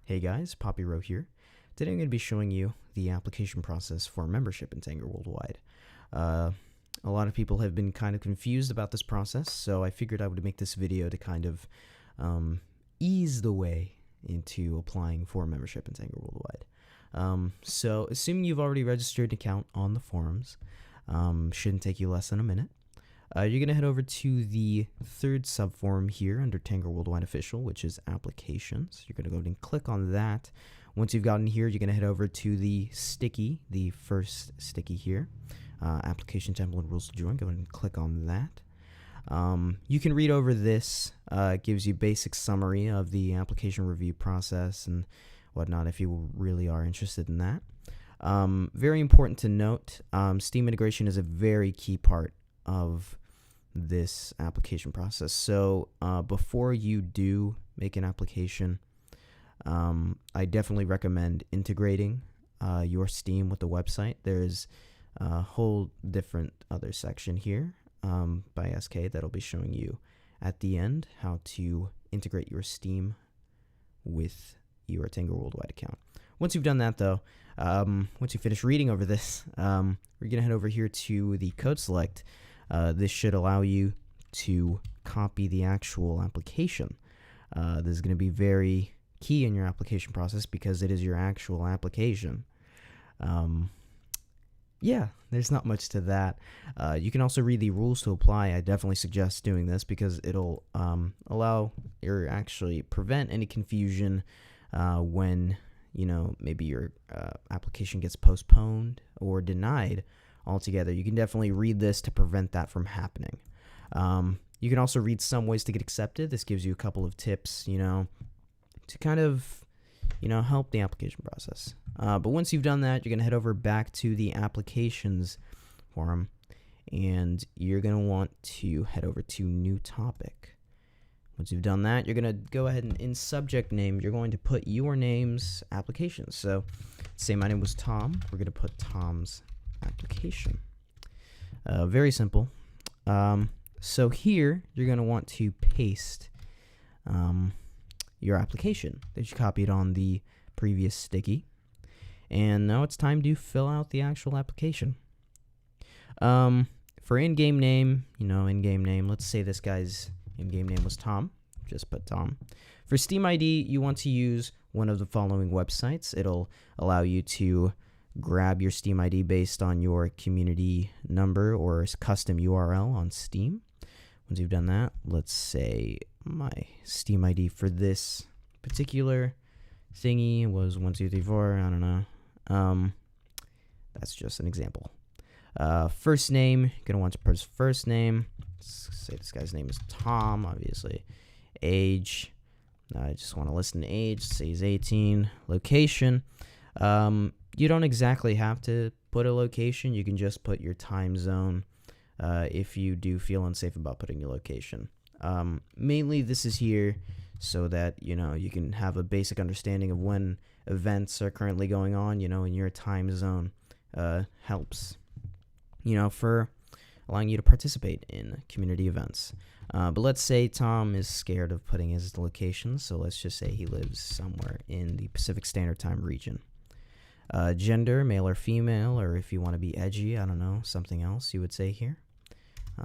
Hey guys, Papi Ro here. Today I'm going to be showing you the application process for membership in Tango Worldwide. A lot of people have been kind of confused about this process, so I figured I would make this video to kind of ease the way into applying for membership in Tango Worldwide. So assuming you've already registered an account on the forums, shouldn't take you less than a minute. You're going to head over to the third subforum here under Tango Worldwide Official, which is Applications. You're going to go ahead and click on that. Once you've gotten here, you're going to head over to the sticky, the first sticky here, Application Template and Rules to Join. Go ahead and click on that. You can read over this. It gives you basic summary of the application review process and whatnot if you really are interested in that. Very important to note, Steam integration is a very key part of this application process. So before you do make an application, I definitely recommend integrating your Steam with the website. There's a whole different other section here by SK that'll be showing you at the end how to integrate your Steam with your Tango Worldwide account. Once you've done that though, once you finish reading over this, we're gonna head over here to the code select. This should allow you to copy the actual application. This is going to be very key in your application process because it is your actual application. Yeah, there's not much to that. You can also read the rules to apply. I definitely suggest doing this because it'll allow or actually prevent any confusion when maybe your application gets postponed or denied altogether. You can definitely read this to prevent that from happening. You can also read some ways to get accepted. This gives you a couple of tips, to kind of, help the application process. But once you've done that, you're going to head over back to the applications forum, and you're going to want to head over to new topic. Once you've done that, you're going to go ahead and in subject name, you're going to put your name's application. So say my name was Tom. We're going to put Tom's application. Very simple. So here you're going to want to paste your application that you copied on the previous sticky, and now it's time to fill out the actual application. For in-game name, in-game name, let's say this guy's in-game name was Tom. Just put Tom. For Steam ID, you want to use one of the following websites. It'll allow you to grab your Steam ID based on your community number or custom URL on Steam. Once you've done that, let's say my Steam ID for this particular thingy was 1234. I don't know. That's just an example. First name, you're gonna want to put his first name. Let's say this guy's name is Tom, obviously. Age, I just want to list an age. Say he's 18. Location. You don't exactly have to put a location. You can just put your time zone if you do feel unsafe about putting your location. Mainly this is here so that, you can have a basic understanding of when events are currently going on, in your time zone. Helps, for allowing you to participate in community events. But let's say Tom is scared of putting his location, so let's just say he lives somewhere in the Pacific Standard Time region. Gender, male or female, or if you want to be edgy, I don't know, something else you would say here.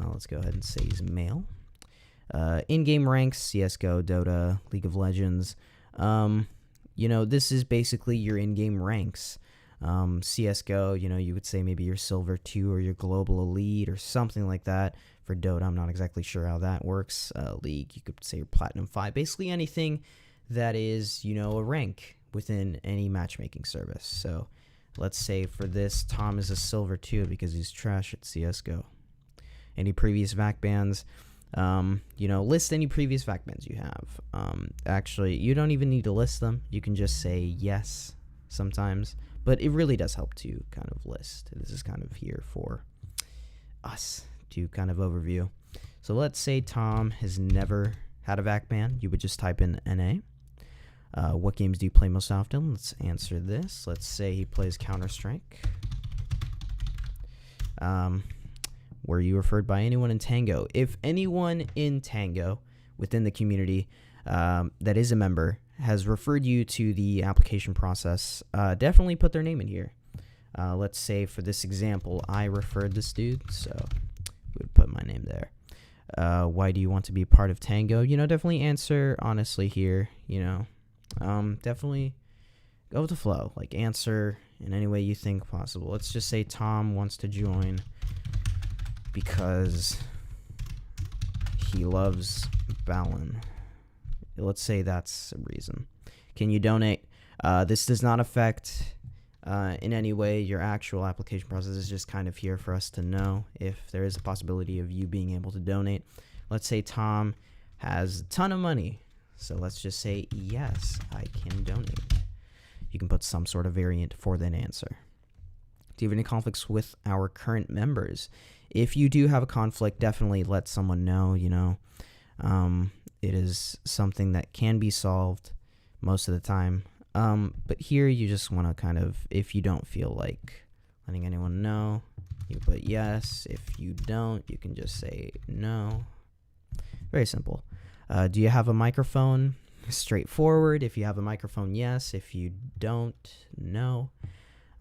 Let's go ahead and say he's male. In-game ranks, CSGO, Dota, League of Legends. This is basically your in-game ranks. CSGO, you would say maybe you're Silver 2 or you're Global Elite or something like that. For Dota, I'm not exactly sure how that works. League, you could say you're Platinum 5. Basically anything that is, a rank within any matchmaking service. So let's say for this, Tom is a Silver 2 because he's trash at CSGO. Any previous VAC bans, list any previous VAC bans you have. Actually, you don't even need to list them. You can just say yes sometimes, but it really does help to kind of list. This is kind of here for us to kind of overview. So let's say Tom has never had a VAC ban. You would just type in NA. What games do you play most often? Let's answer this. Let's say he plays Counter-Strike. Were you referred by anyone in Tango? If anyone in Tango within the community that is a member has referred you to the application process, definitely put their name in here. Let's say for this example, I referred this dude, so we would put my name there. Why do you want to be part of Tango? Definitely answer honestly here. Definitely go with the flow. Like, answer in any way you think possible. Let's just say Tom wants to join because he loves Balin. Let's say that's a reason. Can you donate? This does not affect in any way your actual application process. Is just kind of here for us to know if there is a possibility of you being able to donate. Let's say Tom has a ton of money, so let's just say yes, I can donate. You can put some sort of variant for that answer. Do you have any conflicts with our current members? If you do have a conflict, definitely let someone know. It is something that can be solved most of the time. But here you just want to kind of, if you don't feel like letting anyone know, you put yes. If you don't, you can just say no. Very simple. Do you have a microphone? Straightforward. If you have a microphone, yes. If you don't, no.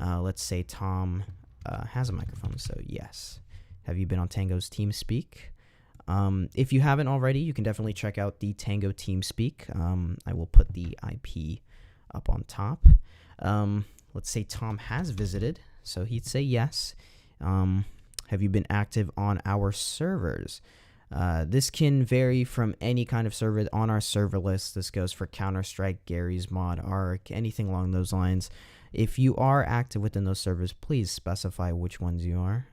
Let's say Tom has a microphone, so yes. Have you been on Tango's TeamSpeak? If you haven't already, you can definitely check out the Tango TeamSpeak. I will put the IP up on top. Let's say Tom has visited, so he'd say yes. Have you been active on our servers? This can vary from any kind of server on our server list. This goes for Counter-Strike, Gary's Mod, Arc, anything along those lines. If you are active within those servers, please specify which ones you are.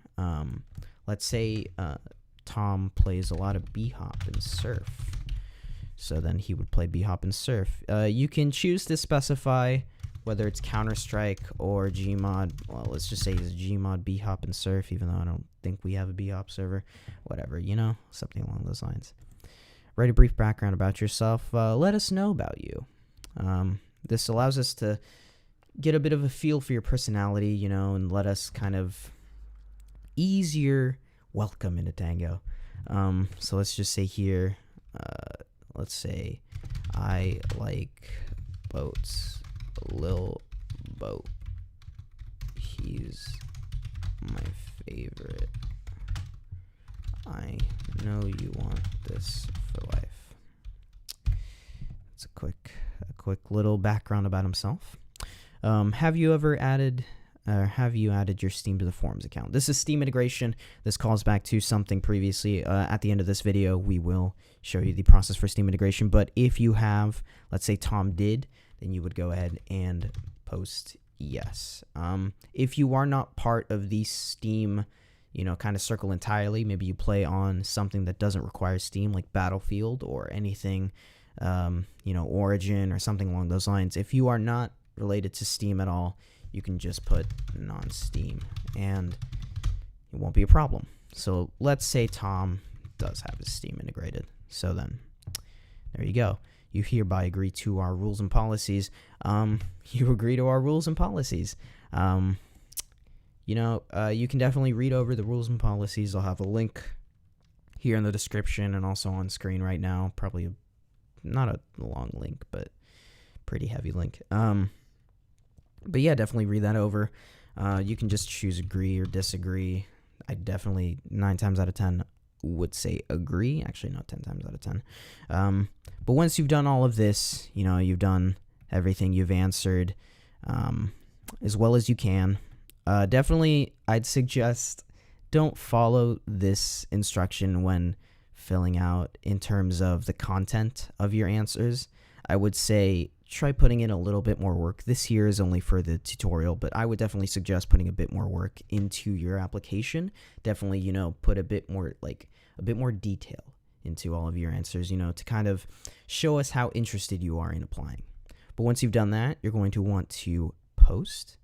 Let's say Tom plays a lot of B-Hop and Surf. So then he would play B-Hop and Surf. You can choose to specify whether it's Counter-Strike or Gmod. Well, let's just say it's Gmod, B-Hop, and Surf, even though I don't think we have a B-Hop server. Whatever, something along those lines. Write a brief background about yourself. Let us know about you. This allows us to get a bit of a feel for your personality, and let us kind of ease your welcome into Tango. So let's just say here, let's say I like boats. Lil Boat. He's my favorite. I know you want this for life. It's a quick little background about himself. Have you added your Steam to the forums account? This is Steam integration. This calls back to something previously. At the end of this video, we will show you the process for Steam integration. But if you have, let's say Tom did, then you would go ahead and post yes. If you are not part of the Steam, kind of circle entirely, maybe you play on something that doesn't require Steam, like Battlefield or anything, Origin or something along those lines. If you are not related to Steam at all, you can just put non-Steam and it won't be a problem. So let's say Tom does have his Steam integrated. So then there you go. You hereby agree to our rules and policies. You agree to our rules and policies. You can definitely read over the rules and policies. I'll have a link here in the description and also on screen right now. Probably not a long link, but pretty heavy link. But yeah, definitely read that over. You can just choose agree or disagree. I definitely 9 times out of 10 would say agree. Actually, not 10 times out of 10. But once you've done all of this, you've done everything, you've answered as well as you can. Definitely, I'd suggest don't follow this instruction when filling out in terms of the content of your answers. I would say try putting in a little bit more work. This here is only for the tutorial, but I would definitely suggest putting a bit more work into your application. Definitely, put a bit more detail into all of your answers, to kind of show us how interested you are in applying. But once you've done that, you're going to want to post.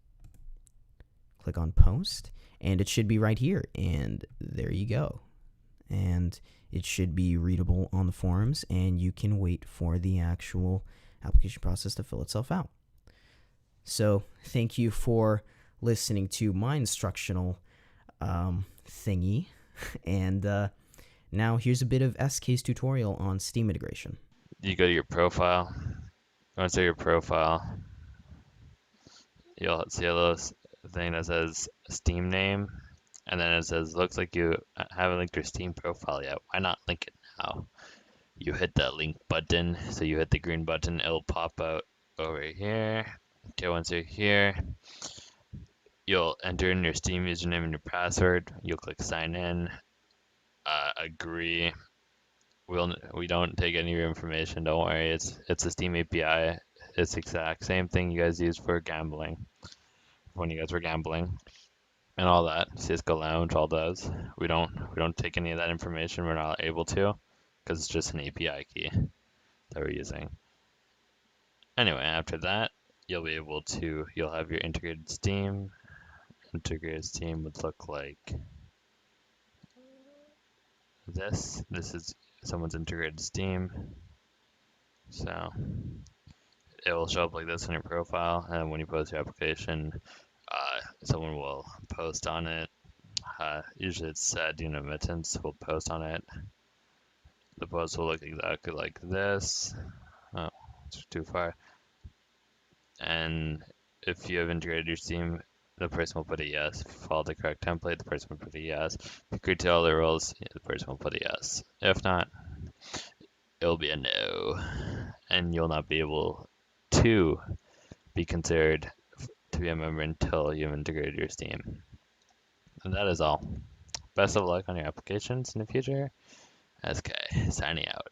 Click on post, and it should be right here, and there you go. And it should be readable on the forums, and you can wait for the actual application process to fill itself out. So thank you for listening to my instructional thingy, and now here's a bit of SK's tutorial on Steam integration. You go to your profile, Once you're your profile, you'll see a little thing that says Steam name, and then it says, looks like you haven't linked your Steam profile yet. Why not link it now? You hit that link button, so you hit the green button, it'll pop out over here. Okay, once you're here, you'll enter in your Steam username and your password. You'll click sign in, agree. We don't take any of your information. Don't worry. It's a Steam API. It's the exact same thing you guys use for gambling when you guys were gambling and all that. Cisco Lounge, all those. We don't take any of that information. We're not able to because it's just an API key that we're using. Anyway, after that, you'll have your integrated Steam. Integrated Steam would look like this. This is someone's integrated Steam. So it will show up like this in your profile, and when you post your application, someone will post on it. Usually it's said, Mittens will post on it. The post will look exactly like this. Oh, it's too far. And if you have integrated your Steam, the person will put a yes. If you follow the correct template, the person will put a yes. If you agree to all the rules, the person will put a yes. If not, it'll be a no. And you'll not be able to be considered to be a member until you've integrated your Steam. And that is all. Best of luck on your applications in the future. SK, signing out.